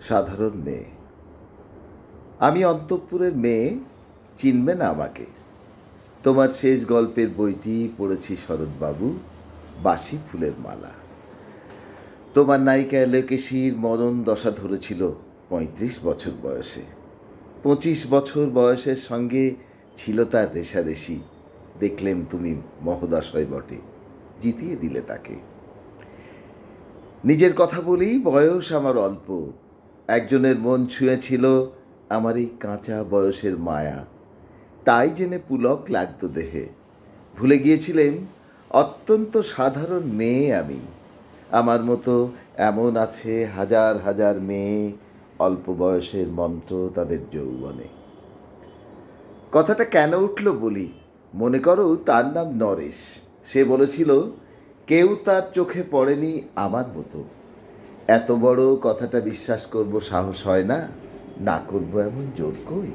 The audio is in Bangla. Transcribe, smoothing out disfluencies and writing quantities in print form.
সাধারণ মেয়ে। আমি অন্তঃপুরের মেয়ে, চিনবে না আমাকে। তোমার শেষ গল্পের বইটি পড়েছি শরৎবাবু, বাসি ফুলের মালা। তোমার নায়িকা এলোকেশীর মরণ দশা ধরেছিল ৩৫ বছর বয়সে। ২৫ বছর বয়সের সঙ্গে ছিল তার রেশারেশি। দেখলেম তুমি মহোদশয় বটে, জিতিয়ে দিলে তাকে। নিজের কথা বলি, বয়স আমার অল্প। একজনের মন ছুঁয়েছিল আমার এই কাঁচা বয়সের মায়া, তাই জেনে পুলক লাগত দেহে। ভুলে গিয়েছিলেন অত্যন্ত সাধারণ মেয়ে আমি। আমার মতো এমন আছে হাজার হাজার মেয়ে, অল্প বয়সের মন্ত্র তাদের যৌবনে। কথাটা কেন উঠল বলি। মনে করো তার নাম নরেশ। সে বলেছিল কেউ তার চোখে পড়েনি আমার মতো। এত বড় কথাটা বিশ্বাস করব সাহস হয় না, না করবো এমন জোর কই।